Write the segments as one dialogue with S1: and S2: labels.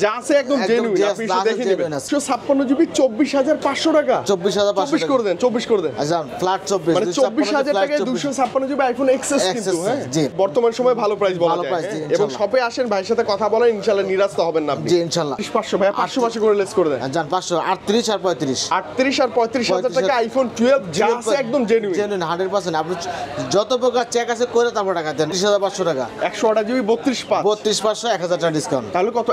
S1: যা আছে একদম জেনুইন, আপনি এসে দেখে নেবেন। 156 জিবি 24500 টাকা।
S2: 24500
S1: করে দেন, 24 করে দেন।
S2: আচ্ছা ফ্ল্যাট 24
S1: মানে 24000 টাকায় 256 জিবি আইফোন এক্সএস কিন্তু, হ্যাঁ
S2: জি
S1: বর্তমান সময়ে ভালো প্রাইস বলা যায়। এবং
S2: ইনশাআল্লাহ।
S1: শপে আসেন, ভাইয়ের সাথে কথা বলেন, ইনশাআল্লাহ নিরাশ তো হবেন না আপনি।
S2: জি ইনশাআল্লাহ।
S1: 500 ভাই 500 করে লেস করে দেন।
S2: জান 500 38 আর 35
S1: 38 আর 35000 টাকা আইফোন 12 যা আছে একদম জেনুইন।
S2: জেনুইন 100%। আপনি যত প্রকার চেক আছে করে তারপর টাকা দেন। 30500 টাকা।
S1: 108 জিবি 32 500
S2: 32500 1000 টাকা ডিসকাউন্ট।
S1: তাহলে কত?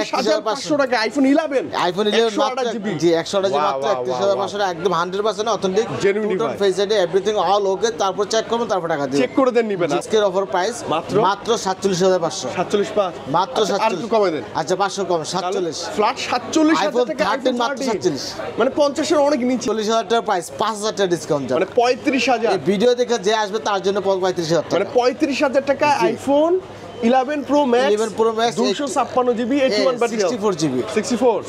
S1: 31500 টাকা আইফোন 11।
S2: আইফোন 11 মাত্র জি 128 জিবি মাত্র 31500 টাকা, একদম 100% authentic
S1: genuine
S2: face ID everything all ওকে। তারপর চেক করুন, তারপর টাকা দিবেন।
S1: চেক করে দেন নিবেন।
S2: আজকের অফার প্রাইস মাত্র 47500।
S1: 475
S2: মাত্র 47।
S1: আর একটু কমাই দেন।
S2: আচ্ছা 500 কম 47।
S1: ফ্ল্যাট 47000 টাকা
S2: আইফোন 13 মাত্র 47।
S1: মানে 50 এর অনেক নিচে।
S2: 40000 টাকা প্রাইস, 5000 টাকা ডিসকাউন্ট
S1: মানে 35000।
S2: এই ভিডিও দেখে যে আসবে তার জন্য 35000 টাকা।
S1: মানে 35000 টাকা iPhone 11 pro max
S2: 11 Pro Max
S1: 256 GB 81 but
S2: 64 GB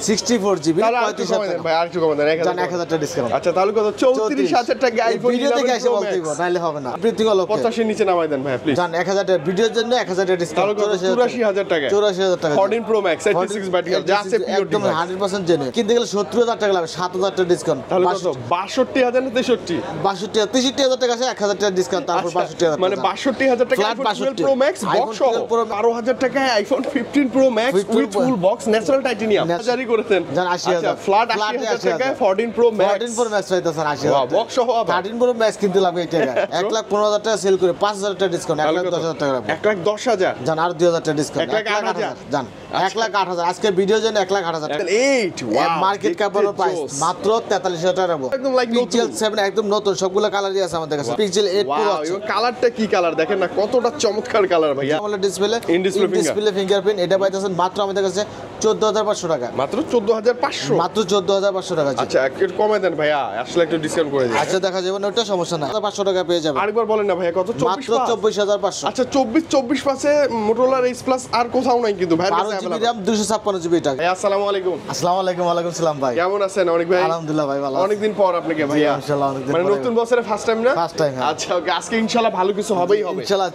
S1: 64
S2: GB
S1: তাহলে আর একটু কমাই দেন ভাই, আর একটু কমাই দেন।
S2: 1000 টাকা ডিসকাউন্ট।
S1: আচ্ছা তাহলে কত? 34000 টাকা আইফোন
S2: ভিডিও দেখে এসে বলতে দিব, নাইলে হবে না। এভরিথিং অল ওকে।
S1: 50 এর নিচে নামাই দেন ভাই প্লিজ।
S2: জান 1000 টাকা ভিডিওর জন্য 1000 টাকা ডিসকাউন্ট।
S1: তাহলে কত? 84000 টাকা।
S2: 84000 টাকা
S1: 14 প্রো ম্যাক্স 86 বাট যা আছে
S2: একদম 100% জেনুইন। কিনতে গেলে 70000 টাকা লাগবে, 7000 টাকা ডিসকাউন্ট।
S1: তাহলে কত? 62000 না 63?
S2: 62000 টাকা আছে, 1000 টাকা ডিসকাউন্ট। তারপর 62000
S1: মানে 62000 টাকা
S2: flat
S1: iPhone 12 pro max box সহ 12000 টাকা iPhone 15 pro max with full box natural titanium জারি করেছেন।
S2: জান 80000
S1: ফ্ল্যাট 80000 টাকা 14 প্রো ম্যাক্স
S2: 14 প্রো ম্যাক্স পাইতেছেন 80000
S1: বক্স সহ।
S2: 13 প্রো ম্যাক্স কিনতে লাগবে এই টাকা। 1,15,000 টাকা সেল করে 5000 টাকা ডিসকাউন্ট, 1,10,000 টাকা রাখবো।
S1: 1,10,000
S2: জান আর 2000 টাকা ডিসকাউন্ট,
S1: 1,08,000
S2: জান 1,08,000 আজকে ভিডিওর জন্য 1,08,000 টাকা।
S1: 8 ওয়াও
S2: মার্কেট ক্যাপের প্রাইস মাত্র 43,000 টাকা রাখবো।
S1: একদম লাইক
S2: পিক্সেল 7 একদম নতুন, সবগুলো কালারই আছে আমাদের কাছে। পিক্সেল 8 প্রো
S1: ওয়াও
S2: আছে।
S1: এই কালারটা কি কালার দেখেন না, কতটা চমৎকার কালার ভাইয়া।
S2: আমলে ডিসপ্লে
S1: ইন
S2: ডিসপ্লে ফিঙ্গারপ্রিন্ট এটা পাইতেছেন মাত্র আমাদের কাছে 14500 টাকা।
S1: মাত্র 14500
S2: মাত্র 14500 টাকা।
S1: আচ্ছা একটু কমাই দেন ভাইয়া, আসলে একটু ডিসকাউন্ট করে দিন।
S2: আচ্ছা দেখা যাবে না, ওটা সমস্যা না। 500 টাকা পেয়ে যাবেন।
S1: আরেকবার বলেন না ভাইয়া কত?
S2: মাত্র 24500।
S1: আচ্ছা 24 পাশে মোটরোলা রেস প্লাস আর কোথাও নাই কিন্তু ভাই।
S2: 12 জিবি RAM 256 জিবি টাকা।
S1: ভাই আসসালামু আলাইকুম।
S2: আসসালামু আলাইকুম। ওয়ালাইকুম সালাম ভাই।
S1: কেমন আছেন অনেক ভাই?
S2: আলহামদুলিল্লাহ ভাই ভালো আছি।
S1: অনেকদিন পর আপনাকে ভাইয়া।
S2: ইনশাআল্লাহ অনেকদিন
S1: মানে
S2: পরে।
S1: নতুন বছরে ফার্স্ট টাইম না?
S2: First time.
S1: আচ্ছা ওকে, আজকে ইনশাআল্লাহ ভালো কিছু হবেই হবে।
S2: ইনশাআল্লাহ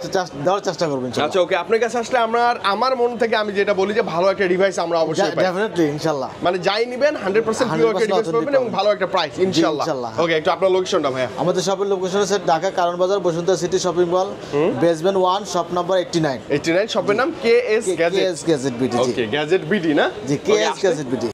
S2: দেওয়ার চেষ্টা করব ইনশাআল্লাহ।
S1: আচ্ছা ওকে, আপনার কাছে আসলে আমার মন থেকে আমি যেটা বলি যে ভালো একটা ডিভাইস আমরা অবশ্যই পাই।
S2: ডেফিনেটলি ইনশাআল্লাহ।
S1: মানে যাই নিবেন 100% পিওর একটা ডিভাইস পাবেন এবং ভালো একটা প্রাইস ইনশাআল্লাহ। ওকে একটু আপনার লোকেশনটা ভাইয়া।
S2: আমাদের শপের লোকেশন আছে ঢাকা কারণ বাজার Bashundhara City shopping mall basement 1 shop number 89।
S1: 89 শপের নাম কেএস
S2: গ্যাজেট বিডি।
S1: ওকে গ্যাজেট বিডি না?
S2: জি কেএস গ্যাজেট বিডি।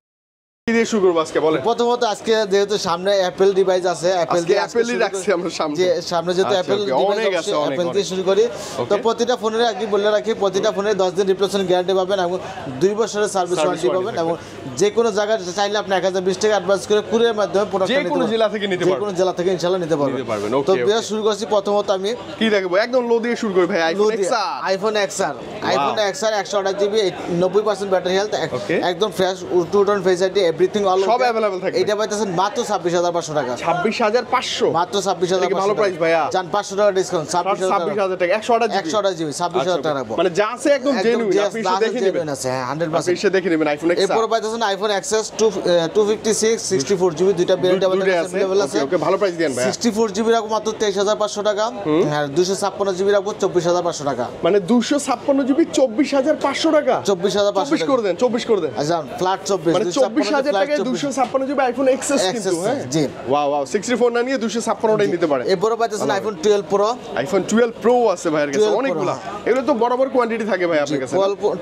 S1: কি দিয়ে শুরু করব আজকে বলেন?
S2: প্রথমত আজকে যেহেতু সামনে অ্যাপল ডিভাইস আছে, অ্যাপল দিয়ে
S1: অ্যাপলই রাখছি আমরা সামনে।
S2: যে সামনে যেহেতু
S1: আচ্ছা,
S2: অ্যাপল
S1: okay,
S2: ডিভাইস
S1: অনেক
S2: আছে,
S1: আছে, অনেক,
S2: অ্যাপল দিয়ে শুরু করি। তো প্রতিটা ফোনের আগে বলে রাখি, প্রতিটা ফোনের 10 দিন রিপ্লেসমেন্ট গ্যারান্টি পাবেন এবং 2 বছরের সার্ভিস ওয়ারেন্টি পাবেন এবং যে কোনো জায়গায় চাইলে আপনি 1020 টাকা অ্যাডভান্স করে কুরিয়ার মাধ্যমে প্রোডাক্ট
S1: যে কোনো জেলা থেকে নিতে পারবেন।
S2: যে কোনো জেলা থেকে ইনশাআল্লাহ নিতে পারবেন। তো বিয়া শুরু করছি প্রথমত আমি
S1: কি দেখবো, একদম লো দিয়ে শুরু করি ভাই। IPhone XR.
S2: IPhone XR 128 GB 90% battery health, একদম fresh two tone face ID everything all
S1: সব अवेलेबल থাকে।
S2: এটা পাইতেছেন মাত্র 26500 টাকা।
S1: 26500
S2: মাত্র 26500
S1: ভালো প্রাইস ভাইয়া।
S2: জান 500 টাকা ডিসকাউন্ট।
S1: 26000 টাকা 128
S2: জিবি 26000 টাকা রাখবো।
S1: মানে যা আছে একদম জেনুইন, আপনি এসে দেখে নেবেন।
S2: আছে হ্যাঁ 100%।
S1: আপনি এসে দেখে নেবেন আইফোন এক্সআর।
S2: এরপর পাইতেছেন আইফোন এক্সএস 256 64 জিবি দুইটা ভেরিয়েন্ট আমাদের কাছে अवेलेबल আছে।
S1: ওকে ভালো প্রাইস দেন ভাই।
S2: 64 জিবি রাখবো মাত্র 23500 টাকা আর 256 জিবি রাখবো 24500 টাকা।
S1: মানে 256 জিবি 24500 টাকা।
S2: 24500
S1: করে দেন, 24 করে দেন।
S2: আচ্ছা ফ্ল্যাট 24
S1: মানে 24000 টাকায় 256 জিবি আইফোন এক্সএস কিন্তু, হ্যাঁ
S2: জি
S1: ওয়াও ওয়াও 64 না নিয়ে 256 টাই নিতে পারেন।
S2: এরপর পাইতেছেন আইফোন 12 প্রো।
S1: আইফোন 12 প্রো আছে ভাইয়ের কাছে অনেকগুলো। এগুলো তো বড় বড় কোয়ান্টিটি থাকে ভাই আপনার কাছে।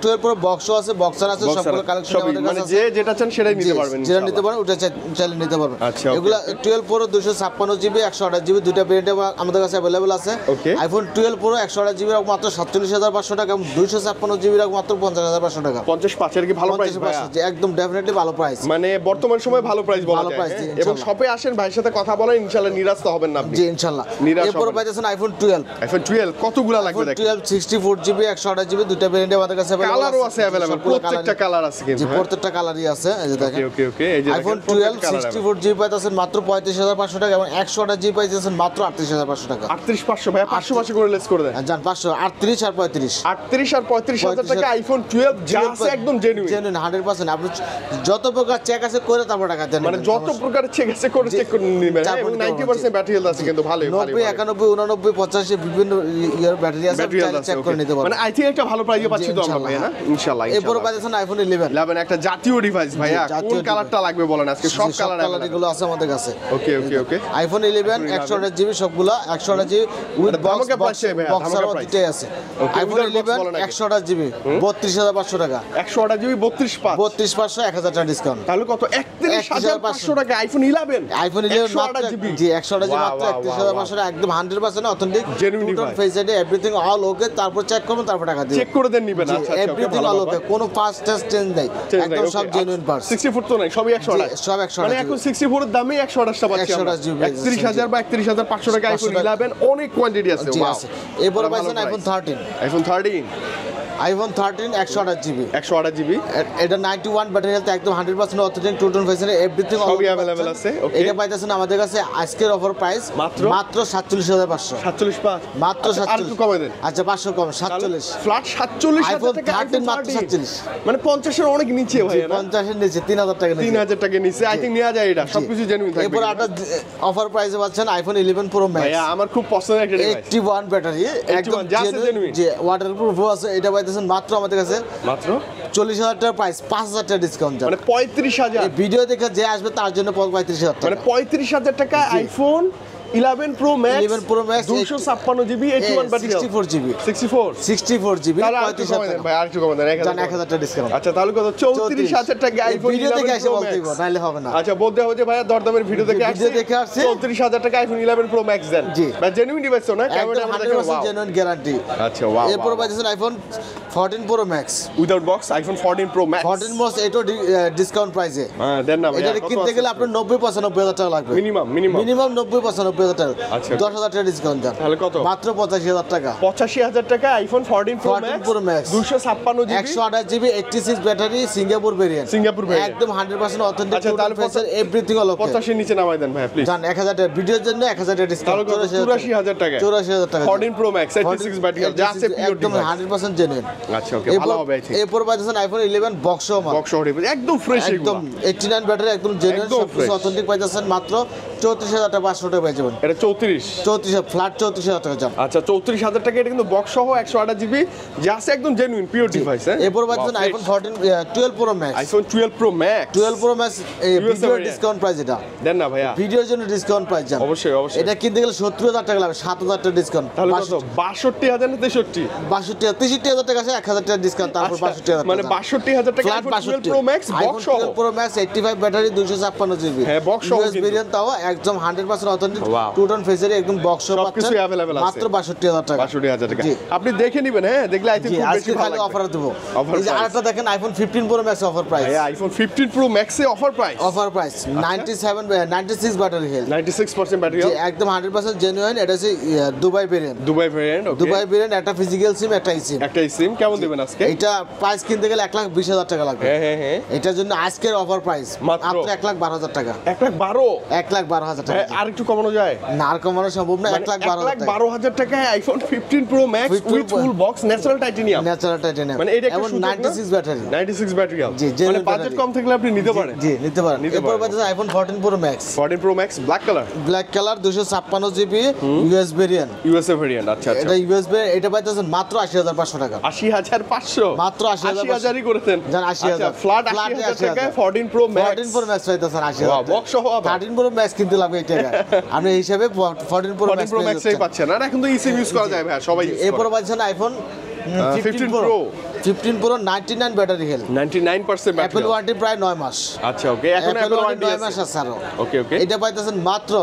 S2: 12 প্রো বক্সও আছে, বক্সার আছে, সবগুলো কালেকশন আমাদের কাছে
S1: মানে
S2: আছে।
S1: যে যেটা চান সেটাই নিতে পারবেন।
S2: যেটা নিতে পারেন ওটা চাইলে নিতে পারবেন।
S1: আচ্ছা
S2: এগুলা 12 প্রো 256 জিবি 128 জিবি দুইটা ভেরিয়েন্ট আমাদের কাছে अवेलेबल আছে। আইফোন 12 প্রো 128 জিবি রাখবো মাত্র 47500 টাকা এবং 256 জিবি রাখবো মাত্র 50500 টাকা।
S1: 55 এর কি ভালো প্রাইস ভাই?
S2: একদম ডেফিনেটলি ভালো প্রাইস।
S1: মানে বর্তমান সময়ে ভালো প্রাইস বলা যায়। এবং শপে আসেন, ভাইয়ের সাথে কথা বলেন, ইনশাআল্লাহ নিরাশ তো হবেন না আপনি।
S2: জি ইনশাআল্লাহ। এরপর পাইতেছেন আইফোন 12।
S1: আইফোন 12 কতগুলা লাগবে দেখেন।
S2: 12 64 জিবি 128 জিবি দুইটা ভেরিয়েন্ট আমাদের কাছে अवेलेबल আছে।
S1: কালারও আছে अवेलेबल, প্রত্যেকটা কালার আছে কিন্তু।
S2: জি প্রত্যেকটা কালারই আছে, এই যে দেখেন।
S1: ওকে ওকে এই যে
S2: আইফোন 12 64 জিবি পাইতেছেন মাত্র 35500 টাকা এবং 128 জিবি পাইতেছেন মাত্র 38500 টাকা।
S1: 38500 ভাই 500 করে লেস করে দেন।
S2: জান 500 38 আর 35
S1: 38 আর 35000 টাকা আইফোন 12 যা আছে একদম জেনুইন।
S2: জেনুইন 100%। আপনি যত প্রকার চেক আছে করে তারপর টাকা দেন,
S1: মানে যত প্রকার চেক আছে করে চেক করে নেবেন এবং 90% ব্যাটারি হেলথ আছে কিন্তু ভালো
S2: 90 91 89 85 বিভিন্ন ইয়ার ব্যাটারি আছে, চেক করে নিতে পারবেন।
S1: মানে আই থিং একটা ভালো প্রাইসে পাচ্ছি তো আমরা ভাই না ইনশাআল্লাহ।
S2: এরপর পাচ্ছেন আইফোন 11
S1: একটা জাতীয় ডিভাইস ভাইয়া, কোন কালারটা লাগবে বলেন আজকে? সব কালার
S2: গুলো আছে আমাদের কাছে।
S1: ওকে ওকে ওকে
S2: আইফোন 11 128GB সবগুলা 128GB উইথ বক্স বক্সার দিতেই আছে। আইফোন 11 128GB 32500 টাকা,
S1: 128GB
S2: 32500 1000 টাকা ডিসকাউন্ট।
S1: তাহলে কত? 31500 টাকা আইফোন 11।
S2: আইফোন 11 মাত্র জি 128GB মাত্র 31500 টাকা, একদম 100% authentic
S1: genuine
S2: device, face ID everything all ওকে। তারপর চেক করুন, তারপর টাকা দিবেন,
S1: চেক করে দেন নিবেন। আচ্ছা
S2: এভরিথিং অল ওকে, কোনো পার্টস টেস্ট চেঞ্জ নাই, একদম সব জেনুইন পার্টস।
S1: 64 তো নাই, সবই 128,
S2: সব 128।
S1: মানে এখন 64 এর দামে 128 টা পাচ্ছি আমরা। 31000 বা 31500 টাকা আইফোন 11 অনেক কোয়ান্টিটি আছে। ওয়াও।
S2: এরপর পাচ্ছেন আইফোন 13।
S1: আইফোন 13
S2: 128GB
S1: 128GB
S2: এটা 91 ব্যাটারি হেলথ, একদম 100% অথেন্টিক টোটাল ফেসিলিটি এভরিথিং
S1: সবই अवेलेबल আছে। ওকে,
S2: এটা পাইতেছেন আমাদের কাছে আজকের অফার প্রাইস মাত্র 47500।
S1: 47
S2: মাত্র 47।
S1: আর একটু কমাই দেন।
S2: আচ্ছা 500 কম 47,
S1: ফ্ল্যাট 47000 টাকা
S2: আইফোন 13 মাত্র 47,
S1: মানে 50 এর অনেক নিচে ভাই না?
S2: 50 এর নিচে 3000 টাকা নিচে,
S1: 3000 টাকা নিচে আই থিং নেওয়া যায়। এটা সবকিছু জেনুইন থাকবে।
S2: এরপর একটা অফার প্রাইসে পাচ্ছেন আইফোন 11 প্রো ম্যাক্স।
S1: ভাইয়া আমার খুব পছন্দের একটা ডিভাইস,
S2: 81 ব্যাটারি একদম জেনুইন, যে ওয়াটারপ্রুফ আছে। এটা পাইতেছেন মাত্র আমাদের কাছে
S1: মাত্র
S2: 40000 টাকা প্রাইস, 5000 টাকা ডিসকাউন্ট,
S1: মানে 35000।
S2: এই ভিডিও দেখে যে আসবে তার জন্য 35000 টাকা,
S1: মানে 35000 টাকা iPhone 11 pro max
S2: 11 pro max
S1: 256GB 81 battery
S2: 64GB
S1: 64GB
S2: তাহলে
S1: 35000 টাকা ভাই, আর একটু কমাই দেন
S2: 1000 টাকা ডিসকাউন্ট।
S1: আচ্ছা তাহলে কত? 34000 টাকা আইফোন
S2: ভিডিও দেখে এসে
S1: 11
S2: বলতে হবে, নাইলে হবে না।
S1: আচ্ছা বলতে হবে যে ভাইয়া দরদামের ভিডিও দেখে আসছে, 34000 টাকা আইফোন 11 প্রো ম্যাক্স দেন।
S2: জি
S1: ভাই জেনুইন ডিভাইস তো না? ক্যামেরা আমরা দেখো,
S2: 100% জেনুইন গ্যারান্টি।
S1: আচ্ছা ওয়াও।
S2: এরপর পাচ্ছেন iPhone 14 pro max
S1: without box iPhone 14 pro max
S2: 14 মাস, এটাও ডিসকাউন্ট প্রাইসে।
S1: হ্যাঁ দেন না ভাইয়া।
S2: এটা কিনতে গেলে আপনার 90-95000 টাকা লাগবে,
S1: মিনিমাম
S2: 90-95000 টাকা।
S1: আচ্ছা
S2: 10000 টাকা ডিসকাউন্ট দেন,
S1: তাহলে কত?
S2: মাত্র 85000 টাকা।
S1: 85000 টাকা iPhone 14 pro max 256GB
S2: 128GB 86 battery Singapore variant, একদম 100% অথেন্টিক টোটাল ফেসার এভরিথিং অল ওকে।
S1: 85 এর নিচে নামাই দেন ভাই প্লিজ।
S2: জান 1000 টাকা ভিডিওর জন্য 1000 টাকা ডিসকাউন্ট,
S1: 84000 টাকা
S2: 84000 টাকা
S1: 14 প্রো ম্যাক্স 86 ব্যাটারি যা আছে পিওর
S2: একদম 100% জেনুইন।
S1: আচ্ছা ওকে ভালো হবে।
S2: এরপর পাচ্ছেন আইফোন 11 বক্স
S1: একদম ফ্রেশ,
S2: একদম 89 ব্যাটারি একদম জেনুইন, সবকিছু অথেন্টিক পাচ্ছেন মাত্র 34500 টাকা পেয়ে যাবেন।
S1: এটা
S2: 34 ফ্ল্যাট 34000 টাকা জান।
S1: আচ্ছা 34000 টাকা, এটা কিন্তু বক্স সহ 128GB যা আছে একদম জেনুইন পিওর ডিভাইস। হ্যাঁ
S2: এরপর পাচ্ছেন iPhone 12 pro max,
S1: iPhone 12 pro max
S2: 12 pro max video discount price. এটা
S1: দেন না ভাইয়া,
S2: ভিডিওর জন্য ডিসকাউন্ট প্রাইস জান।
S1: অবশ্যই অবশ্যই।
S2: এটা কিনতে গেলে 70000 টাকা লাগবে, 7000 টাকা ডিসকাউন্ট।
S1: তাহলে কত? 62000 না 63?
S2: 62000 টাকা আছে, 1000 টাকা ডিসকাউন্ট, তারপর 62000
S1: মানে 62000 টাকা আইফোন 12 প্রো ম্যাক্স বক্স সহ।
S2: 12 প্রো ম্যাক্স 85 ব্যাটারি 256GB,
S1: হ্যাঁ বক্স সহ
S2: ইউএস ভেরিয়েন্ট, তাও একদম 100% অথেন্টিক টুটন ফেসারি একদম বক্স সহ পাচ্ছেন,
S1: সবকিছু अवेलेबल আছে
S2: মাত্র 62000 টাকা।
S1: 62000 টাকা আপনি দেখে নেবেন। হ্যাঁ দেখলে আই থিং খুব বেশি ভালো লাগবে।
S2: অফার দেব। এই যে আরেকটা দেখেন iPhone 15 pro max offer price,
S1: হ্যাঁ আইফোন 15 প্রো ম্যাক্সে offer price
S2: 96 battery health,
S1: 96% battery
S2: একদম 100% জেনুইন। এটা হচ্ছে Dubai variant,
S1: okay.
S2: Dubai variant, একটা ফিজিক্যাল সিম, একটা সিম।
S1: একটা সিম কেমন দিবেন আজকে?
S2: এটা প্রাইস কিনতে গেলে 1,20,000 টাকা লাগবে।
S1: হ্যাঁ
S2: এটার জন্য আজকের অফার প্রাইস মাত্র 1,12,000 টাকা।
S1: 1,12,000
S2: টাকা।
S1: আর একটু কমানো যায়?
S2: না আর কমানো সম্ভব না,
S1: 1,12,000 টাকায় iPhone 15 pro max with full box natural titanium,
S2: মানে এটা
S1: এবং
S2: 96 ব্যাটারি,
S1: 96 ব্যাটারি।
S2: জি
S1: মানে বাজেট কম থাকলে আপনি নিতে পারেন।
S2: জি নিতে পারেন। এরপর পাচ্ছেন iPhone 14 pro max
S1: 14 pro max black colour
S2: 256GB US variant,
S1: USA variant. আচ্ছা
S2: এটা ইউএস ভেরিয়েন্ট, এটা পাইতেছেন মাত্র 80500 টাকা।
S1: 80500
S2: মাত্র
S1: 80000ই করেছেন
S2: জান। 80000
S1: ফ্ল্যাট 80000 টাকায় 14 প্রো ম্যাক্স
S2: 14 প্রো ম্যাক্স পাইতেছেন 80000
S1: বক্স সহ।
S2: 13 প্রো ম্যাক্স কিনতে লাগবে এই টাকা, আপনি এই হিসাবে 14 প্রো
S1: ম্যাক্সই পাচ্ছেন। আর এখন তো ইসিম ইউজ করা যায় ভাই, সবাই ইউজ করে।
S2: এরপর পাচ্ছেন iPhone 15 pro 99 battery health,
S1: 99% battery,
S2: Apple warranty প্রায় 9 মাস।
S1: আচ্ছা ওকে, এখন অ্যাপল ওয়ারেন্টি
S2: 9 মাস আছে আরো।
S1: ওকে ওকে,
S2: এটা পাইতেছেন মাত্র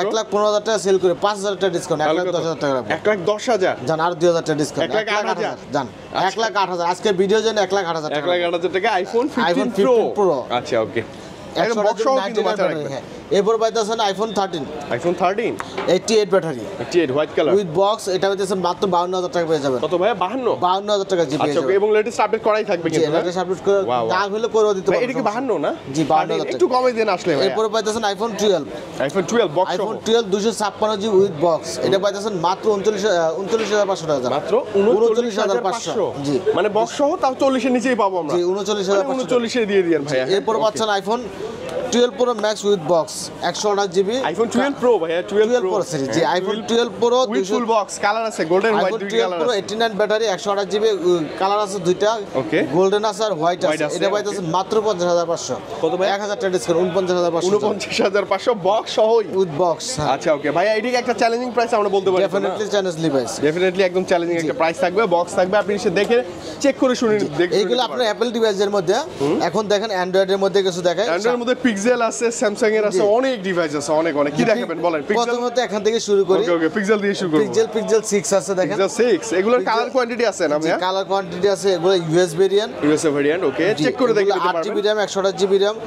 S2: 1,15,000 টাকা সেল করে 5,000 টাকা ডিসকাউন্ট, 1,10,000 টাকা রাখবেন।
S1: 1,10,000
S2: জান, আর 2,000 টাকা ডিসকাউন্ট,
S1: 1,08,000
S2: জান। 1,08,000 আজকে ভিডিওর জন্য 1,08,000 টাকা।
S1: 1,08,000 টাকা আইফোন 15 প্রো। আচ্ছা ওকে, একদম বক্স সহ কিন্তু মাথায় রাখবেন।
S2: হ্যাঁ, এরপর পাইতেছেন iPhone 13 88 battery
S1: 88 white colour
S2: with box, এটা পাইতেছেন মাত্র 52000 টাকা পেয়ে যাবেন।
S1: কত ভাই?
S2: 52000 টাকা জি পেয়ে
S1: আচ্ছা
S2: যাবেন।
S1: এবং লেটেস্ট আপডেট করাই থাকবে
S2: জি,
S1: কিন্তু
S2: লেটেস্ট আপডেট করে না হলে করে দিতে
S1: ভাই
S2: পারবো।
S1: এটা কি 52 না?
S2: জি 52000 টাকা।
S1: একটু কমে দেন আসলে ভাই।
S2: এরপর পাইতেছেন আইফোন 12
S1: বক্স সহ
S2: আইফোন 12 256 জি উইথ বক্স, এটা পাইতেছেন মাত্র 29500 টাকা।
S1: মাত্র
S2: 39500 জি,
S1: মানে বক্স সহ তাও 40 এর নিচেই পাবো আমরা।
S2: জি 39500
S1: 39 এ দিয়ে দিয়েন ভাই।
S2: এরপর পাচ্ছেন iPhone 12 pro max with box 128 GB.
S1: IPhone 12 pro ভাই 12
S2: pro series G, iPhone 12 pro
S1: with full box colour আছে, গোল্ডেন হোয়াইট দুই কালার
S2: প্রো
S1: আছে।
S2: 89 ব্যাটারি 128 জিবি, কালার আছে দুইটা,
S1: ওকে
S2: গোল্ডেন আছে আর হোয়াইট
S1: White
S2: আছে।
S1: আছে,
S2: এটা পাইতেছেন মাত্র 50500।
S1: কত ভাই?
S2: 1000 টাকা ডিসকাউন্ট 49500
S1: 49500 বক্স সহই।
S2: With box.
S1: আচ্ছা ওকে ভাই, এদিকে একটা চ্যালেঞ্জিং প্রাইস আমরা বলতে পারি।
S2: ডেফিনেটলি চ্যালেঞ্জ লিভাইস,
S1: ডেফিনেটলি একদম চ্যালেঞ্জিং একটা প্রাইস থাকবে, বক্স থাকবে, আপনি এসে দেখে চেক করে শুনে দেখে।
S2: এইগুলো আপনার অ্যাপল ডিভাইসের মধ্যে। এখন দেখেন অ্যান্ড্রয়েডের মধ্যে কিছু দেখায়।
S1: অ্যান্ড্রয়েডের মধ্যে পিক্সেল আছে, স্যামসাং এর আছে, অনেক ডিভাইস আছে, অনেক কি দেখাবেন বলেন? পিক্সেল
S2: প্রথমত এখান থেকে শুরু করি।
S1: ওকে পিক্সেল দিয়ে শুরু করব।
S2: পিক্সেল 6 আছে দেখেন।
S1: পিক্সেল 6 এগুলোর কালার কোয়ান্টিটি আছে না ভাই?
S2: কালার কোয়ান্টিটি আছে, এগুলো US variant.
S1: USA variant okay, check করে দেখতে
S2: 8
S1: পারবেন।
S2: GB RAM 128 GB RAM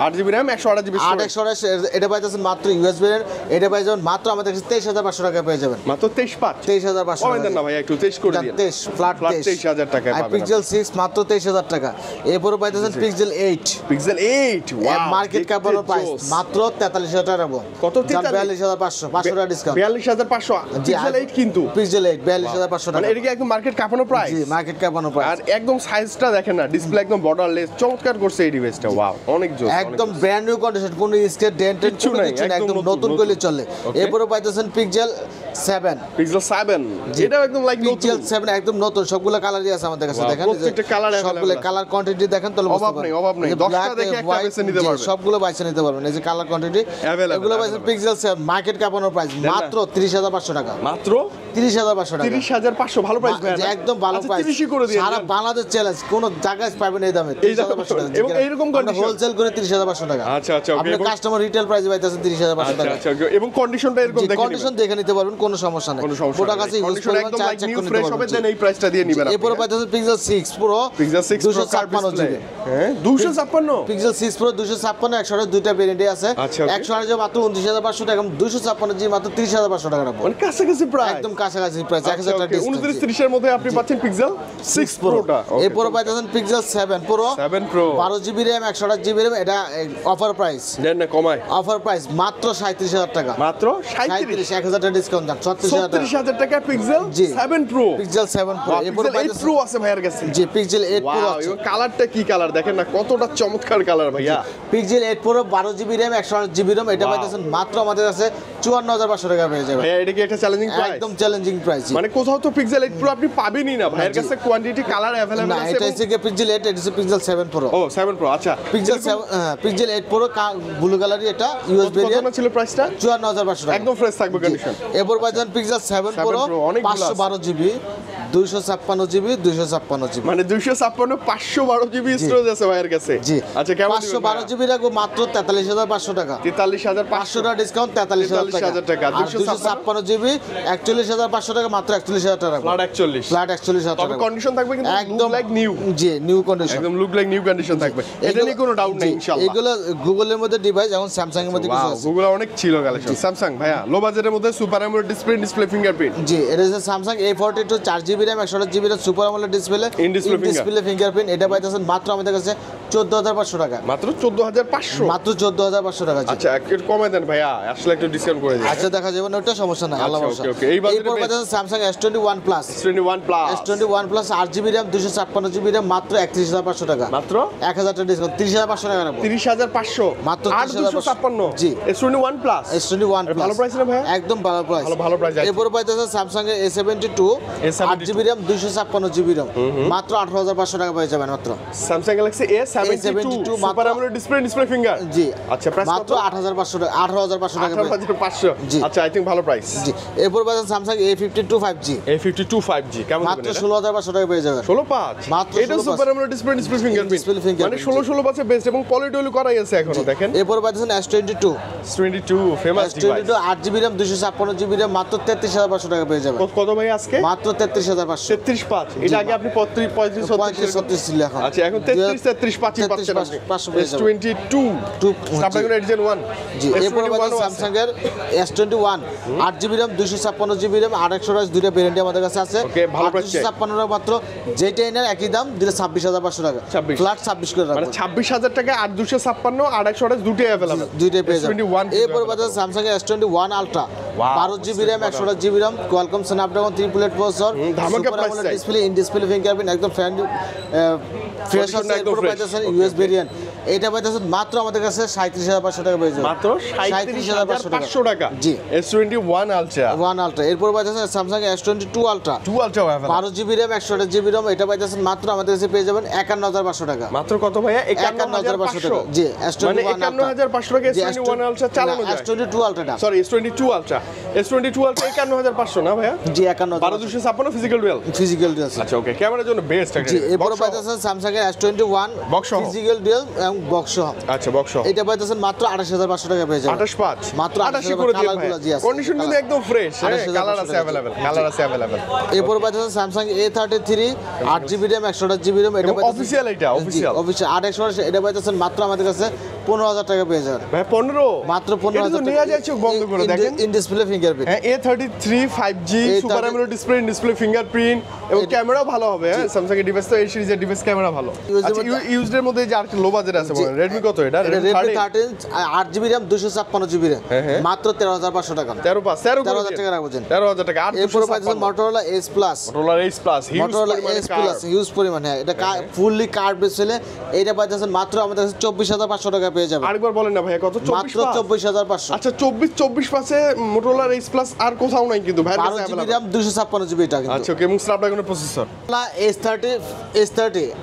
S1: 8 GB RAM 128 GB storage.
S2: 128 এটা পাইতেছেন মাত্র ইউএস ভেরিয়েন্ট, এটা পাই যাবেন মাত্র আমাদের কাছে 23500 টাকা পেয়ে যাবেন।
S1: মাত্র 23.5
S2: 23500
S1: কমেন দেন না ভাই, একটু 23 করে দিন।
S2: 23 ফ্ল্যাট
S1: 23000 টাকায়
S2: আর
S1: পাবেন।
S2: পিক্সেল 6 মাত্র 23000 টাকা। এরপর পাইতেছেন পিক্সেল 8
S1: পিক্সেল 8 ওয়াও,
S2: মার্কেট ক্যাপের প্রাইস মাত্র 43000 টাকা রাখবো।
S1: কত?
S2: 42500 500 টাকা ডিসকাউন্ট।
S1: 42500 পিক্সেল 8 কিন্তু
S2: পিক্সেল 8 42500 টাকা।
S1: মানে এটা কি একদম মার্কেট কাঁপানো প্রাইস?
S2: জি মার্কেট ক্যাপের প্রাইস।
S1: আর একদম সাইজটা দেখেন না, ডিসপ্লে একদম বর্ডারলেস, চমৎকার করছে এই ডিভাইসটা। ওয়াও অনেক জোস,
S2: একদম ব্র্যান্ড নিউ কন্ডিশন, কোনো স্কেট ডেন্ট
S1: কিচ্ছু নাই,
S2: একদম নতুন করে চলে। এরপরে পাইতেছেন পিক্সেল 7
S1: পিক্সেল 7 এটাও একদম লাইক নতুন।
S2: পিক্সেল 7 একদম নতুন, সবগুলো কালারই আছে আমাদের কাছে। দেখেন
S1: প্রত্যেকটা কালার
S2: সবগুলো কালার কোয়ান্টিটি দেখেন তাহলে বুঝতে
S1: অভাব নেই, অভাব নেই। 10টা দেখে একটা বেছে নিতে পারবেন,
S2: সবগুলো বাইছে নিতে পারবেন। এই যে কালার কোয়ান্টিটি এগুলো পাইছেন পিক্সেল 7 মার্কেট ক্যাপানোর প্রাইস মাত্র 30500 টাকা।
S1: মাত্র
S2: 30500 টাকা।
S1: 30500 ভালো প্রাইস ভাই,
S2: একদম ভালো প্রাইস।
S1: 30 করে দিন।
S2: সারা বাংলাদেশ চ্যালেঞ্জ, কোন জায়গায় পাবেন এই দামে 30500 টাকা।
S1: এবং এইরকম কন্ডিশন
S2: হোলসেল করে 30500 টাকা।
S1: আচ্ছা আচ্ছা ওকে।
S2: আপনি কাস্টমার রিটেল প্রাইসে পাইতেছেন 30500 টাকা।
S1: আচ্ছা আচ্ছা এবং কন্ডিশনটা এরকম দেখে
S2: কন্ডিশন দেখে নিতে পারবেন, কোনো সমস্যা নাই।
S1: কোনো সমস্যা
S2: প্রোডাক্ট আছে, ইউজ
S1: কন্ডিশন
S2: করবেন,
S1: একদম
S2: চার্জ
S1: লাইক
S2: চেক
S1: নিউ
S2: করে
S1: ফ্রেশ
S2: নিতে
S1: হবে,
S2: পারবেন।
S1: দেন এই প্রাইসটা দিয়ে নিবেন আপনি।
S2: এরপরে পাইতেছেন pixel 6 pro
S1: pixel 6 pro
S2: 256 GB.
S1: হ্যাঁ 256
S2: পিক্সেল 6 প্রো 256 128 দুইটা ভেরিয়েন্টে আছে।
S1: আচ্ছা, okay।
S2: 128 মাত্র 29500 টাকা, 256 জিবি মাত্র 30500 টাকা রাখবো।
S1: মানে কাছাকাছি প্রাইস,
S2: একদম কাছাকাছি প্রাইস, 1000 টাকা ডিসকাউন্ট।
S1: 29 30 এর মধ্যে আপনি পাচ্ছেন পিক্সেল 6 প্রোটা।
S2: এরপর পাইতেছেন pixel 7 pro
S1: 7 pro
S2: 12 GB RAM 128 GB RAM, এটা অফার প্রাইস।
S1: দেন না কমায়,
S2: অফার প্রাইস মাত্র 37000 টাকা।
S1: মাত্র 37
S2: 1000 টাকা ডিসকাউন্ট দেন 36000 টাকা।
S1: 36000 টাকা পিক্সেল
S2: জি।
S1: 7 প্রো।
S2: পিক্সেল 7 প্রো এরপর
S1: পিক্সেল 8 প্রো আছে ভাইয়ের কাছে।
S2: জি পিক্সেল 8 প্রো
S1: ওয়াও
S2: আছে।
S1: এবং কালারটা কি কালার দেখেন না, কতটা চমৎকার কালার ভাইয়া।
S2: Pixel 8 pro 12 GB RAM 128 GB RAM, এটা
S1: Wow।
S2: পাইতেছেন মাত্র আমাদের কাছে 54500 টাকা পেয়ে যাবেন।
S1: ভাইয়া এটা কি একটা চ্যালেঞ্জিং প্রাইস?
S2: একদম চ্যালেঞ্জিং প্রাইস।
S1: মানে কোথাও তো পিক্সেল 8 প্রো আপনি পাবেনই না, ভাইয়ের
S2: জি।
S1: কাছে কোয়ান্টিটি কালার अवेलेबल
S2: না,
S1: আছে।
S2: এটা হচ্ছে কি পিক্সেল 8, এটা হচ্ছে পিক্সেল 7 প্রো।
S1: ও 7 প্রো আচ্ছা।
S2: পিক্সেল 7 পিক্সেল 8 প্রো ব্লু কালারই, এটা ইউএস
S1: কত
S2: ভেরিয়েন্ট,
S1: না ছিল প্রাইসটা?
S2: 54500 টাকা।
S1: একদম ফ্রেশ থাকবে কন্ডিশন।
S2: এরপর পাইছেন পিক্সেল 7 প্রো
S1: Pro, অনেকগুলো আছে।
S2: 512 জিবি 256 জিবি 256 জিবি।
S1: মানে 256 512 জিবি স্টোরেজ আছে ভাইয়ের কাছে।
S2: জি
S1: আচ্ছা কেমন
S2: 512 জিবি রাখবো মাত্র 43500 টাকা।
S1: 43500
S2: 500 টাকা ডিসকাউন্ট 43000 টাকা। আর 256 জিবি 41500 টাকা মাত্র 41000 টাকা।
S1: ফ্ল্যাট 41
S2: ফ্ল্যাট 41000
S1: তবে
S2: টাকা।
S1: কন্ডিশন থাকবে কিন্তু
S2: একদম
S1: লাইক নিউ,
S2: জি নিউ কন্ডিশন,
S1: একদম লুক লাইক নিউ কন্ডিশন থাকবে, এটা নিয়ে কোনো ডাউট নেই ইনশাআল্লাহ।
S2: এগুলো গুগলের মধ্যে ডিভাইস, এখন স্যামসাং এর মধ্যে কিছু
S1: ওয়াও
S2: আছে।
S1: গুগল অনেক ছিল কালেকশন। স্যামসাং ভাইয়া লো বাজেটের মধ্যে সুপার অ্যামোলেড ডিসপ্লে ফিঙ্গারপ্রিন্ট।
S2: জি এটা হচ্ছে Samsung A42 4 GB RAM 128 GB RAM super AMOLED display,
S1: In display
S2: display fingerprint, এটা পাইতেছেন মাত্র আমাদের কাছে 14500 টাকা।
S1: মাত্র 14500
S2: মাত্র 14500 টাকা।
S1: আচ্ছা একটু কমায় দেন ভাইয়া, আসলে একটু ডিসকাউন্ট করে দিন।
S2: আচ্ছা দেখা যাবে না, ওটা সমস্যা নাই, আল্লাহ
S1: আচ্ছা,
S2: ভরসা।
S1: okay, okay, এই বাজেটে
S2: এরপর পাইতেছেন Samsung S21 plus
S1: S21 plus
S2: S21 plus 8 GB RAM 256 GB RAM মাত্র 31500 টাকা।
S1: মাত্র
S2: 1000 টাকা ডিসকাউন্ট 30500 টাকা রাখবো।
S1: 30500
S2: মাত্র
S1: 256
S2: জি।
S1: S21 প্লাস
S2: S21 প্লাস
S1: ভালো প্রাইস না ভাইয়া?
S2: একদম ভালো প্রাইস,
S1: ভালো প্রাইস আছে।
S2: এরপর পাইতেছেন স্যামসাং এর A72 8 GB RAM 256 GB RAM মাত্র 18500 টাকা পেয়ে যাবেন মাত্র।
S1: Samsung Galaxy A72 super AMOLED display finger.
S2: জি
S1: আচ্ছা প্রাইস
S2: মাত্র 8500 টাকা 18500 টাকা পেয়ে
S1: 18500
S2: জি।
S1: আচ্ছা আই থিং ভালো প্রাইস।
S2: জি এরপর পাইতেছেন Samsung A52 5G
S1: A52 5G কেমন
S2: মাত্র 16500 টাকা পেয়ে যাবেন।
S1: 16.5
S2: মাত্র
S1: এটা
S2: 16.5
S1: super AMOLED display fingerprint
S2: Display fingerprint,
S1: মানে 16 পাচ্ছে বেস্ট এবং পলিটলি করাই আছে এখনো দেখেন।
S2: এরপর পাইতেছেন S22
S1: S22 famous device.
S2: 8 GB RAM 256 GB RAM মাত্র 33500 টাকা পেয়ে যাবেন।
S1: কত ভাই আজকে?
S2: মাত্র 33500।
S1: 33.5 এটা আগে আপনি 35 36
S2: 36 ছিল এখন।
S1: আচ্ছা এখন 33 35
S2: 5,500 পেয়ে যাবেন।
S1: S22 Snapdragon 8 Gen 1
S2: জি, এরপরে বাজার স্যামসাং এর S21 8GB RAM 256GB RAM 8/128 দুইটা ভেরিয়েন্ট আমাদের কাছে আছে।
S1: ওকে, ভালো প্রাইস।
S2: 256 মাত্র যেটা এর একই দাম দিলে 26,500 টাকা,
S1: 26
S2: ফ্ল্যাট 26 করে
S1: মানে
S2: রাখবো।
S1: 26,000 টাকা 8/256 8/128 দুটোই अवेलेबल
S2: দুইটাই পেয়ে যাবেন।
S1: S21
S2: এরপরে বাজার স্যামসাং এর S21 Ultra 12GB RAM 128GB RAM Qualcomm Snapdragon 3 processor,
S1: ধামাকা
S2: Super
S1: price
S2: AMOLED
S1: tag।
S2: Display, in display fingerprint, একদম ফ্রেশ আছে।
S1: একদম
S2: এরপরে
S1: fresh।
S2: পাইতেছেন ইউএস ভেরিয়েন্ট, এটা পাইতেছেন মাত্র আমাদের কাছে 37,500 টাকা পেয়ে যাবেন।
S1: মাত্র 37,500 টাকা
S2: জি।
S1: S21 Ultra
S2: 1 Ultra এরপর পাইতেছেন Samsung S22 Ultra
S1: 2 Ultra available
S2: 12GB RAM 128GB RAM, এটা পাইতেছেন মাত্র আমাদের কাছে পেয়ে যাবেন 51,500 টাকা।
S1: মাত্র কত ভাইয়া
S2: 51,500 টাকা। জি,
S1: মানে
S2: S21 Ultra
S1: 51,500 টাকা S21 Ultra চালানো যায়।
S2: S22 Ultra টা
S1: সরি S22 Ultra 51,500 না ভাইয়া?
S2: জি 51,500
S1: 1256 ফিজিক্যাল ডুয়াল।
S2: ফিজিক্যাল আছে।
S1: আচ্ছা ওকে, ক্যামেরার জন্য বেস্ট একটা।
S2: জি, এরপর পাইতেছেন স্যামসাং এর S21
S1: Box সহ।
S2: ফিজিক্যাল ডুয়াল এবং বক্স সহ,
S1: আচ্ছা বক্স
S2: এটা পাইতেছেন মাত্র 28,500 টাকা পেয়ে যাবেন।
S1: 28.5
S2: মাত্র
S1: 28 করে দিন ভাই।
S2: কালারগুলো জি আছে।
S1: কন্ডিশন কিন্তু একদম ফ্রেশ,
S2: 28,500
S1: কালার আছে अवेलेबल, কালার আছে अवेलेबल।
S2: এরপর পাইতেছেন Samsung A33 8GB RAM 128GB RAM, এটা পাইতেছেন
S1: অফিশিয়াল, এটা অফিশিয়াল
S2: অফিশিয়াল 8/128, এটা পাইতেছেন মাত্র আমাদের কাছে 15,000 টাকা পেয়ে যাবেন।
S1: ভাই 15
S2: মাত্র
S1: এটা তো
S2: 15,000
S1: নেওয়া যায় চোখ বন্ধ করে দেখেন।
S2: In display fingerprint.
S1: হ্যাঁ A33 5G super AMOLED display, display fingerprint এবং ক্যামেরাও ভালো হবে। হ্যাঁ স্যামসাং এর ডিভাইস তো এই সিরিজের ডিভাইস ক্যামেরা ভালো। আচ্ছা ইউজড এর মধ্যে যে আর লো বাজেট আছে বলেন, Redmi কত এটা?
S2: Redmi 13 8GB RAM 256GB RAM মাত্র 13,500 টাকা। 13,000 টাকা রাখবেন।
S1: 13,000 টাকা।
S2: এরপর পাইছেন Motorola S Plus।
S1: Motorola S Plus
S2: Motorola S Plus huge পরিমাণ, হ্যাঁ এটা ফুললি কার্ভ ডিসপ্লে, এটা পাইতেছেন মাত্র আমাদের কাছে 24,500 টাকা পেয়ে যাবেন।
S1: আরেকবার বলেন না ভাই কত?
S2: মাত্র 24,500।
S1: আচ্ছা 24 পাশে Motorola S Plus আর কোথাও নাই কিন্তু ভাই।
S2: 12GB RAM 256GB এটা কিন্তু।
S1: আচ্ছা ওকে, এবং স্ন্যাপড্রাগনের processor.
S2: S30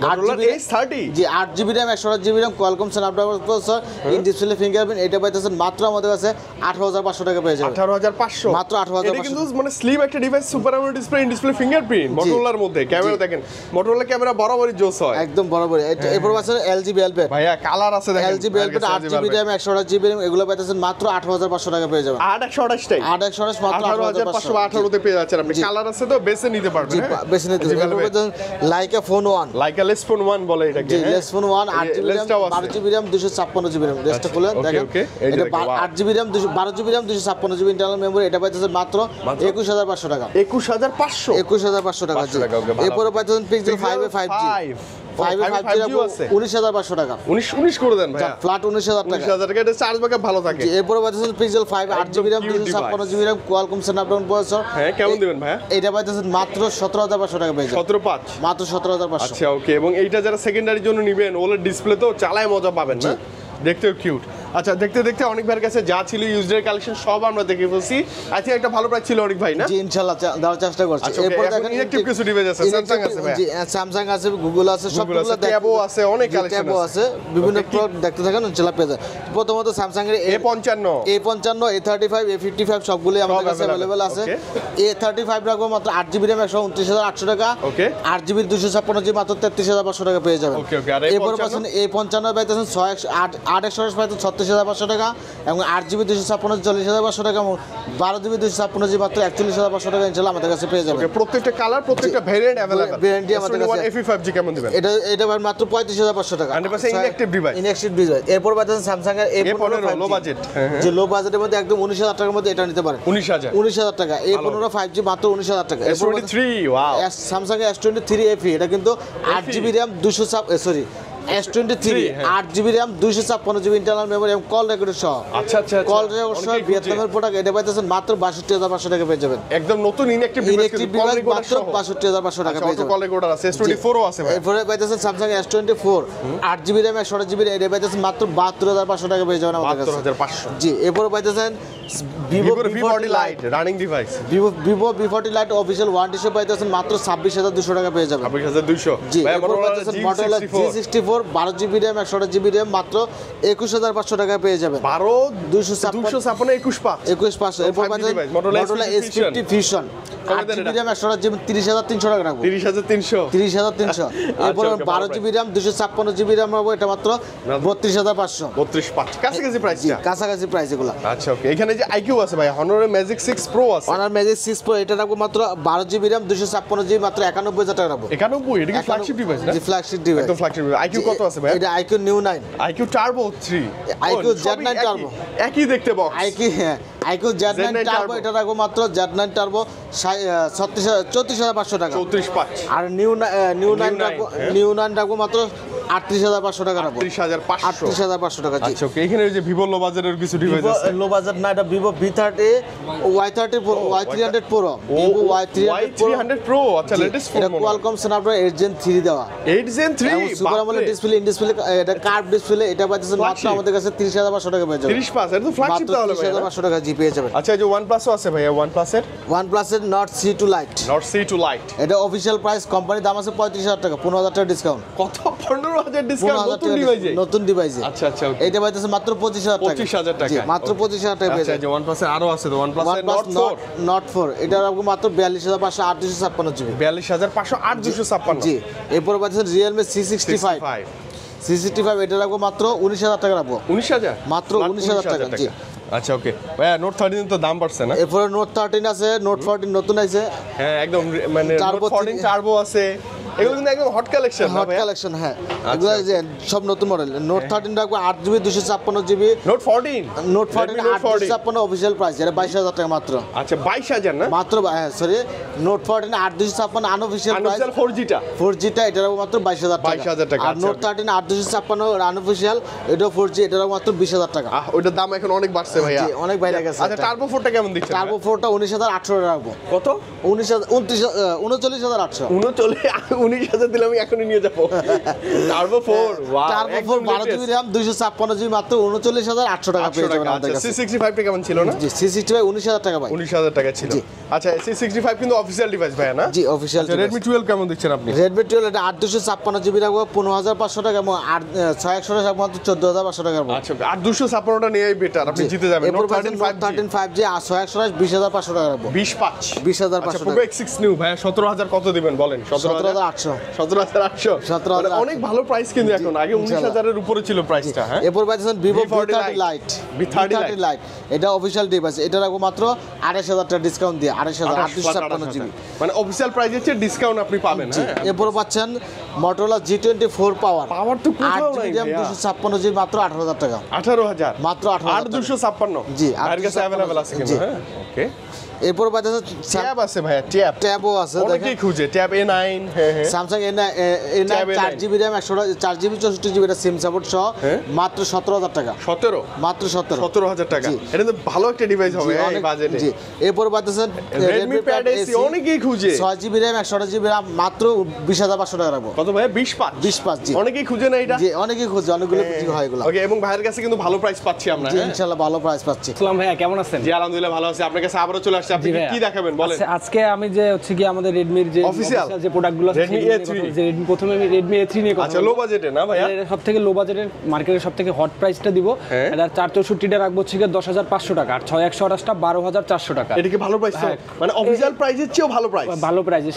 S1: Motorola S30
S2: G 8GB RAM 128GB RAM Qualcomm Snapdragon processor, in display fingerprint, এটা পাইতেছেন মাত্র আমাদের কাছে 18,500 টাকা পেয়ে যাবেন।
S1: 18,500
S2: মাত্র 18,500।
S1: এটা কিন্তু মানে স্লিম একটা device, super AMOLED display, in display fingerprint. Motorola এর মধ্যে ক্যামেরা দেখেন, Motorola ক্যামেরা বরাবরই জোস হয়
S2: একদম বরাবর। এরপর আছে LG Velvet।
S1: ভাইয়া কালার আছে দেখেন,
S2: LG Velvet 8GB RAM 128GB RAM, এগুলো পাইতেছেন মাত্র 18,500 টাকা পেয়ে যাবেন।
S1: 8/128 টাই
S2: 8/128 মাত্র
S1: 18,500 বা 18 তে পেয়ে যাচ্ছেন আপনি। কালার আছে তো বেছে নিতে পারবেন।
S2: জি বেশি নিতে। এরপর পাইতেছেন Leica Phone 1।
S1: Leica Les Phone 1 বলে এটাকে।
S2: জি Les Phone 1 8GB RAM 12GB RAM 256GB RAM, রেস্টটা খুলেন দেখেন। এটা 8GB RAM 12GB RAM 256GB internal memory, এটা পাইতেছেন মাত্র 21,500 টাকা।
S1: 21,500
S2: 21,500 টাকা। জি এরপর পাইতেছেন Pixel 5 এ 5G 5G আছে 19,500 টাকা।
S1: 19 করে দেন ভাই,
S2: ফ্ল্যাট 19,000 টাকা।
S1: 19,000 টাকা, এটা চার্জ ব্যাকআপ ভালো থাকে।
S2: এরপর পাইতেছেন Pixel 5 8GB RAM 256GB RAM Qualcomm Snapdragon processor.
S1: হ্যাঁ কেমন দিবেন ভাইয়া?
S2: এটা পাইতেছেন মাত্র 17,500 টাকা পেয়ে যাবেন।
S1: 17.5
S2: মাত্র 17,500।
S1: আচ্ছা ওকে, এবং এইটা যারা সেকেন্ডারির জন্য নেবেন, ওলেড ডিসপ্লে তো চালায় মজা পাবেন না, দেখতেও কিউট। আচ্ছা দেখতে দেখতে অনেক ভাইয়ের কাছে যা ছিল ইউজড কালেকশন সব আমরা দেখে ফেলছি। আই থিংক একটা ভালো প্রাইস ছিল অনেক ভাই না?
S2: জি ইনশাআল্লাহ দেওয়ার চেষ্টা করছি।
S1: এরপর দেখেন ইলেকট্রিক কিছু ডিভাইস আছে, স্যামসাং আছে ভাই।
S2: জি স্যামসাং আছে, গুগল আছে, সবগুলো
S1: ট্যাবও আছে, অনেক কালেকশন
S2: ট্যাবও আছে, বিভিন্ন প্রোডাক্ট দেখতে থাকেন ইনশাআল্লাহ পেয়ে যাবেন। প্রথমত স্যামসাং এর
S1: A55
S2: A35 A55 সবগুলোই আমাদের কাছে अवेलेबल আছে। A35 রাখবো মাত্র 8GB RAM 129,800 টাকা।
S1: ওকে
S2: 8GB 256GB মাত্র 33,500 টাকা পেয়ে যাবেন।
S1: ওকে ওকে। আর
S2: এরপর পাচ্ছেন A55 পাইতেছেন 8/128 পাইতেছেন 36,500 টাকা, এবং 8GB 256 40,500 টাকা, এবং 12GB 256 মাত্র 41,500 টাকা ইনশাআল্লাহ আমাদের কাছে পেয়ে যাবেন।
S1: প্রত্যেকটা কালার, প্রত্যেকটা ভেরিয়েন্ট अवेलेबल।
S2: ভেরিয়েন্টই আমাদের কাছে।
S1: A5G কেমন দিবেন?
S2: এটা মাত্র 35,500 টাকা।
S1: 100% ইনঅ্যাকটিভ ডিভাইস।
S2: Inactive device. এরপর পাচ্ছেন স্যামসাং এর
S1: A15 লো বাজেট।
S2: যে লো বাজেটের মধ্যে একদম 19,000 টাকার মধ্যে এটা নিতে পারেন।
S1: 19,000
S2: টাকা। A15 5G মাত্র 19,000 টাকা।
S1: S23 wow.
S2: স্যামসাং এর S23 FE, এটা কিন্তু 8GB RAM 200 S23 8GB RAM 256GB internal memory এবং কল রেকর্ডার সহ।
S1: আচ্ছা আচ্ছা।
S2: কল রেকর্ডার সহ ভিয়েতনামের প্রোডাক্ট, এটা পাইতেছেন মাত্র 62,500 টাকা পেয়ে যাবেন।
S1: একদম নতুন ইনঅ্যাকটিভ ডিভাইস,
S2: ইনঅ্যাকটিভ ডিভাইস মাত্র 62,500 টাকা পেয়ে যাবেন।
S1: কল রেকর্ডার আছে, S24 ও আছে ভাই।
S2: এরপরে পাইতেছেন Samsung S24 8GB RAM 128GB, এটা পাইতেছেন মাত্র 72,500 টাকা পেয়ে যাবেন আমাদের কাছে।
S1: 72,500।
S2: জি এরপরে পাইতেছেন
S1: Vivo V40 Lite running device.
S2: Vivo V40 Lite official warranty সহ পাইতেছেন মাত্র 26,200 টাকা পেয়ে যাবেন।
S1: 26,200।
S2: জি এরপর পাইতেছেন Motorola G64 12GB RAM 128GB RAM মাত্র 21,500 টাকা পেয়ে যাবেন।
S1: 256
S2: 21,500। এরপর পাইতেছেন Motorola S50 Fusion 8GB RAM 128GB 30,300 টাকা রাখবো। 30,300। এরপর 12GB RAM 256GB RAM রাখবো, এটা মাত্র 32,500।
S1: 32,500 কাছাকাছি প্রাইসটা।
S2: কাছাকাছি প্রাইস এগুলা।
S1: আচ্ছা ওকে, এখানে যে IQ আছে ভাই, Honor Magic 6 Pro আছে।
S2: Honor Magic 6 Pro এটা রাখবো মাত্র 12GB RAM 256GB মাত্র 91,000 টাকা রাখবো।
S1: 91? এটা কি ফ্ল্যাগশিপ ডিভাইস না?
S2: জি ফ্ল্যাগশিপ ডিভাইস।
S1: একদম ফ্ল্যাগশিপ। IQ কত আছে ভাই?
S2: এটা IQ New 9
S1: IQ Turbo 3
S2: IQ Z9 Turbo
S1: একই দেখতে বক্স।
S2: IQ Z9 Turbo এটা রাখবো মাত্র Z9 Turbo 34,500 টাকা।
S1: 34,500
S2: আর নিউ 9 রাখবো মাত্র 38,500 টাকা রাখবো। 38,500 টাকা। জি
S1: আচ্ছা ওকে, এখানে ওই যে ভিভো লো বাজারের কিছু ডিভাইস আছে।
S2: লো বাজেট না, এটা Vivo V30 Y30 Y300 Pro, Vivo Y300
S1: Pro আচ্ছা লেটেস্ট ফোন।
S2: এটা কোয়ালকম স্ন্যাপড্রাগন 8 Gen 3 দেওয়া।
S1: 8 Gen 3
S2: super AMOLED display, in display, এটা কার্ভ ডিসপ্লে। এটা পাচ্ছেন মাত্র আমাদের কাছে 30,500 টাকা পেয়ে যাবেন।
S1: 30,500 এটা তো ফ্ল্যাগশিপ তাহলে ভাই।
S2: 30,500 টাকা জি পেয়ে যাবেন।
S1: আচ্ছা এই যে OnePlus ও আছে ভাইয়া, OnePlus এর
S2: Nord C2 Lite।
S1: Nord C2 Lite
S2: এটা অফিশিয়াল প্রাইস, কোম্পানির দাম আছে 35,000 টাকা, 15,000 টাকা ডিসকাউন্ট।
S1: কত? 15,000 ডিসকাউন্ট নতুন ডিভাইসে?
S2: নতুন ডিভাইসে।
S1: আচ্ছা আচ্ছা ওকে।
S2: এটা পাইতেছে মাত্র 25,000 টাকা।
S1: 25,000 টাকা।
S2: জি মাত্র 25,000 টাকা পেয়ে
S1: আচ্ছা
S2: যাবেন।
S1: যে OnePlus এর আরো আছে তো, OnePlus এর
S2: Nord 4 এটা রাখবো মাত্র 42,500 856 জিবি।
S1: 42,500 856।
S2: জি এরপর পাচ্ছেন Realme C65 এটা রাখবো মাত্র 19,000 টাকা রাখবো।
S1: 19,000
S2: মাত্র 19,000 টাকা। জি
S1: আচ্ছা ওকে ভাইয়া, Note 13 তো দাম বাড়ছে না?
S2: এরপরে Note 13 আছে, Note 14 নতুন আছে।
S1: হ্যাঁ একদম মানে
S2: Turbo
S1: Note 14 টার্বো আছে, এগুলো কিন্তু একদম হট কালেকশন না
S2: হট
S1: ভাইয়া?
S2: কালেকশন হ্যাঁ, এগুলো যে সব নতুন মডেল। Note 13 রাখবো 8GB 256 GB.
S1: Note 14
S2: Note 14 856 official price, এটা 22,000 টাকা মাত্র।
S1: আচ্ছা 22,000 না?
S2: মাত্র sorry Note 14 856 unofficial price.
S1: Unofficial 4G টা
S2: 4G টা এটা রাখবো মাত্র 22,000 টাকা।
S1: 22,000 টাকা।
S2: আর Note 13 856 আনঅফিশিয়াল এটা 4G, এটা রাখবো মাত্র 20,000 টাকা।
S1: ওইটার দাম এখন অনেক বাড়ছে ভাইয়া।
S2: জি অনেক বাইরে গেছে।
S1: আচ্ছা টার্বো 4 টা কেমন দিচ্ছেন?
S2: টার্বো 4 টা 19,800 টাকা রাখবো।
S1: কত?
S2: 39,800।
S1: 19,000 দিলে আমি এখনই নিয়ে যাব। Turbo 4 wow.
S2: Turbo 4 12GB RAM 256GB মাত্র 39,800 টাকা পেয়ে যাবেন আমাদের কাছে।
S1: C65 টা কেমন ছিল না?
S2: জি C65 19,000 টাকা ভাই।
S1: 19,000 টাকা ছিল। আচ্ছা C65 কিন্তু অফিশিয়াল ডিভাইস ভাইয়া না?
S2: জি অফিশিয়াল।
S1: Redmi 12 কেমন দিচ্ছেন আপনি?
S2: Redmi 12 এটা 856GB রাখবো 15,500 টাকা এবং 6100 টাকা মাত্র 14,500 টাকা রাখবো।
S1: আচ্ছা 856 টা নিয়েই বেটার, আপনি জিতে যাবেন।
S2: এরপর
S1: Note 13
S2: 13 5G 6100 20,500 টাকা রাখবো।
S1: 20,500
S2: 20,500
S1: Poco X6 নিউ ভাইয়া 17,000 কত দিবেন বলেন?
S2: 17,800
S1: 17,800
S2: 17,800
S1: অনেক ভালো প্রাইস কিন্তু এখন, আগে 19,000 এর উপরে ছিল প্রাইসটা। হ্যাঁ
S2: এরপর পাচ্ছেন Vivo
S1: V30
S2: V30 Lite।
S1: V30
S2: Lite এটা অফিশিয়াল ডিভাইস, এটা রাখবো মাত্র 28,000 টাকা ডিসকাউন্ট দিয়ে। 28,856 জিবি
S1: মানে অফিশিয়াল প্রাইসের চেয়ে ডিসকাউন্ট আপনি পাবেন। হ্যাঁ
S2: এরপর পাচ্ছেন Motorola G24 পাওয়ার
S1: তো কোথাও নাই
S2: 8GB RAM 256 জিবি মাত্র 18,000 টাকা।
S1: 18,000
S2: মাত্র 18,000
S1: 256
S2: জি,
S1: আর কাছে अवेलेबल আছে কিন্তু। হ্যাঁ ওকে।
S2: এরপর পাচ্ছেন
S1: ট্যাব আছে ভাইয়া,
S2: ট্যাবও আছে
S1: অনেকেই খুঁজে ট্যাব A9। হ্যাঁ হ্যাঁ
S2: Samsung A9 4GB RAM 4GB 64GB সিম সাপোর্ট সহ মাত্র 17,000 টাকা।
S1: 17
S2: মাত্র
S1: 17,000 টাকা। এটা তো ভালো একটা ডিভাইস হবে এই বাজেটে।
S2: জি এরপর পাচ্ছেন
S1: Redmi Pad AC অনেকেই খুঁজে।
S2: 6GB RAM 128GB RAM মাত্র 20,500 টাকা রাখবো।
S1: কত ভাইয়া? 20,500
S2: জি
S1: অনেকেই খুঁজে না এটা?
S2: জি অনেকেই খুঁজে, অনেকগুলো বিক্রি হয় এগুলো।
S1: ওকে, এবং ভাইয়ের কাছে কিন্তু ভালো প্রাইস পাচ্ছি আমরা।
S2: জি ইনশাআল্লাহ ভালো প্রাইস পাচ্ছি।
S3: আসসালাম ভাইয়া, কেমন আছেন?
S1: জি আলহামদুলিল্লাহ ভালো আছি। আপনার কাছে আবারও চলে আসছে, আপনি
S3: জি ভাইয়া।
S1: কি দেখাবেন বলেন?
S3: আজকে আমি যে হচ্ছে কি আমাদের Redmi-র যে
S1: Official
S3: যে প্রোডাক্টগুলো আছে
S1: Redmi
S3: সেগুলো নিয়ে
S1: A3
S3: কথা বলছি। প্রথমে আমি Redmi A3 নিয়ে কথা
S1: আচ্ছা লো বাজেটে না ভাইয়া?
S3: সবথেকে লো বাজেটের মার্কেটের সবথেকে হট প্রাইসটা দিব।
S1: হ্যাঁ।
S3: এটা 464টা রাখবো হচ্ছে কি 10,500 টাকা আর 6128টা 12,400 টাকা।
S1: এটা কি ভালো প্রাইস?
S3: হ্যাঁ।
S1: মানে অফিশিয়াল প্রাইসের চেয়েও ভালো প্রাইস।
S3: ভালো প্রাইসের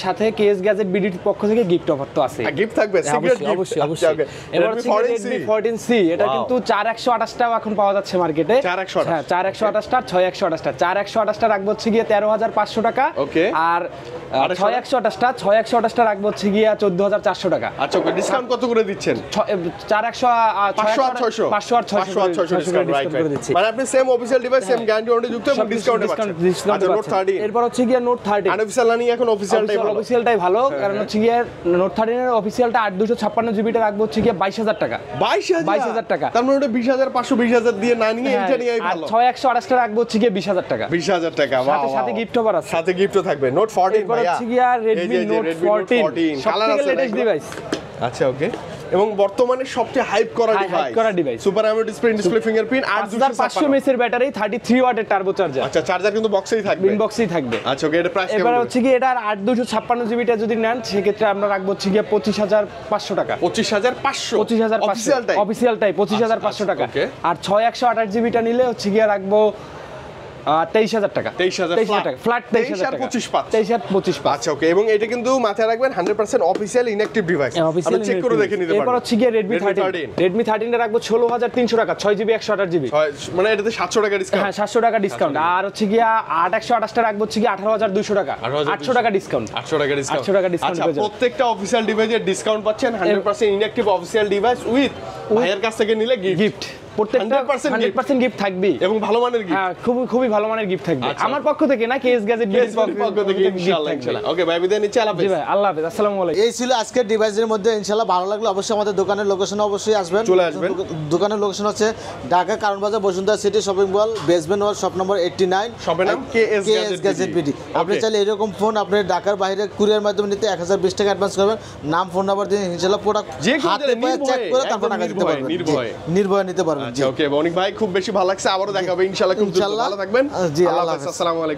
S3: সাথে কেএস গ্যাজেট বিডির পক্ষ থেকে গিফট অফার তো আছে।
S1: গিফট থাকবে, সিক্রেট গিফট।
S3: অবশ্যই অবশ্যই। এবার হচ্ছে Redmi 14C এটা কিন্তু 4128 টাকা এখন পাওয়া যাচ্ছে মার্কেটে।
S1: 4128
S3: হ্যাঁ 4128 টা 6128 টা 4128 টা রাখবো হচ্ছে গিয়ে 13,500 টাকা।
S1: ওকে।
S3: আর 6128 টা রাখবো হচ্ছে গিয়ে 14,400 টাকা।
S1: আচ্ছা ওকে, ডিসকাউন্ট কত করে দিচ্ছেন? 500 আর 600
S3: 500 আর 600
S1: ডিসকাউন্ট, রাইট
S3: করে দিচ্ছি।
S1: মানে আপনি same official device same guarantee warranty যুক্ত এবং ডিসকাউন্টে পাচ্ছেন। আচ্ছা নোট 30
S3: এরপর হচ্ছে গিয়ে নোট 30
S1: আনঅফিশিয়াল না নিয়ে এখন অফিশিয়ালটাই ভালো।
S3: অফিশিয়ালটাই ভালো, কারণ হচ্ছে গিয়ে নোট 13 এর অফিশিয়ালটা 8256 জিবিটা রাখবো হচ্ছে গিয়ে 22,000 টাকা।
S1: 22,000
S3: টাকা।
S1: তার মানে ওটা 20,500 20,000 দিয়ে না নিয়ে এটা নিয়েই
S3: আর
S1: ভালো।
S3: 6128 টা রাখবো হচ্ছে গিয়ে 20,000 টাকা।
S1: 20,000 টাকা।
S3: সাথে সাথে গিফট অফার আছে।
S1: সাথে গিফটও থাকবে। নোট 14
S3: এরপর
S1: ভাইয়া
S3: হচ্ছে গিয়ে Redmi
S1: এই যে
S3: Note
S1: Redmi Note
S3: 14
S1: কালার
S3: সবথেকে
S1: আছে
S3: লেটেস্ট ডিভাইস।
S1: আচ্ছা ওকে, এবং বর্তমানে সবচেয়ে হাইপ করা device super AMOLED display fingerprint
S3: 8500 mAh এর ব্যাটারি 33 ওয়াটের টার্বো চার্জার।
S1: আচ্ছা চার্জার কিন্তু বক্সেই থাকবে,
S3: ইনবক্সেই থাকবে।
S1: আচ্ছা ওকে, এটা প্রাইস কেমন?
S3: এবারে হচ্ছে কি এটার 8256 জিবিটা যদি নেন সেক্ষেত্রে আমরা রাখবো হচ্ছে গিয়ে 25,500 টাকা।
S1: 25,500 অফিশিয়াল টাইপ।
S3: অফিশিয়াল টাইপ 25,500 টাকা।
S1: ওকে।
S3: আর 6128 জিবিটা নিলে হচ্ছে গিয়ে রাখবো 23,000 টাকা।
S1: 23,000
S3: টাকা ফ্ল্যাট, 23,000
S1: আর
S3: টাকা।
S1: 25 পাচ্ছেন।
S3: 23 আর 25 পাচ্ছেন।
S1: আচ্ছা ওকে, এবং এটা কিন্তু মাথায় রাখবেন 100% অফিশিয়াল ইনঅ্যাকটিভ ডিভাইস। আপনি চেক করে দেখে নিতে পারবেন।
S3: এরপর হচ্ছে গিয়ে Redmi 13 এ রাখবো 16,300 টাকা, 6GB 128GB।
S1: মানে এটাতে 700 টাকা ডিসকাউন্ট।
S3: হ্যাঁ 700 টাকা ডিসকাউন্ট। আর হচ্ছে গিয়া 8128 রাখবো হচ্ছে গিয়ে 18,200 টাকা, 800 টাকা ডিসকাউন্ট।
S1: 800 টাকা ডিসকাউন্ট।
S3: 800 টাকা ডিসকাউন্ট
S1: আচ্ছা,
S3: পেয়ে যাবেন।
S1: প্রত্যেকটা অফিশিয়াল ডিভাইসের ডিসকাউন্ট পাচ্ছেন 100% ইনঅ্যাকটিভ অফিশিয়াল ডিভাইস উইথ ভাইয়ের কাছ থেকে নিলে
S3: গিফট। প্রত্যেকটা 100% গিফট থাকবে
S1: এবং ভালো মানের গিফট।
S3: হ্যাঁ খুবই ভালো মানের গিফট থাকবে
S1: আচ্ছা।
S3: আমার পক্ষ থেকে না, কেস গ্যাজেট
S1: পক্ষ থেকে ইনশাআল্লাহ ইনশাআল্লাহ। ওকে ভাই, বিদায় নিচ্ছি, আল্লাহ
S3: জি
S1: হাফেজ।
S3: ভাই, আল্লাহ হাফেজ, আসসালামু আলাইকুম।
S2: এই ছিল আজকের ডিভাইসের মধ্যে। ইনশাআল্লাহ ভালো লাগলো অবশ্যই আমাদের দোকানের লোকেশনে অবশ্যই আসবেন,
S1: চলে আসবেন।
S2: দোকানের লোকেশন হচ্ছে ঢাকা কারণ বাজার Bashundhara City shopping mall, basement ওয়াল, শপ নম্বর 89,
S1: শপের নাম KS
S2: গ্যাজেট বিডি। আপনি
S1: Okay.
S2: চাইলে এরকম ফোন আপনি ঢাকার বাইরে কুরিয়ার মাধ্যমে নিতে 1020 টাকা অ্যাডভান্স করবেন, নাম ফোন নাম্বার দিয়ে ইনশাআল্লাহ প্রোডাক্ট
S1: যে কেউ
S2: হাতে
S1: দিলে
S2: পায়ে চেক করে
S1: নির্ভয়ে,
S2: তারপর টাকা
S1: একদম
S2: দিতে পারবেন।
S1: নির্ভয়ে।
S2: জি, নির্ভয়ে নিতে পারবেন।
S1: আচ্ছা ওকে, অনিক ভাই খুব বেশি ভালো লাগছে, আবারও দেখা হবে ইনশাআল্লাহ। খুব দ্রুত
S2: ইনশাআল্লাহ।
S1: ভালো থাকবেন।
S2: জি,
S1: আল্লাহ
S2: আল্লাহ
S1: হাফেজ,
S2: হাফেজ।
S1: আসসালামু আলাইকুম।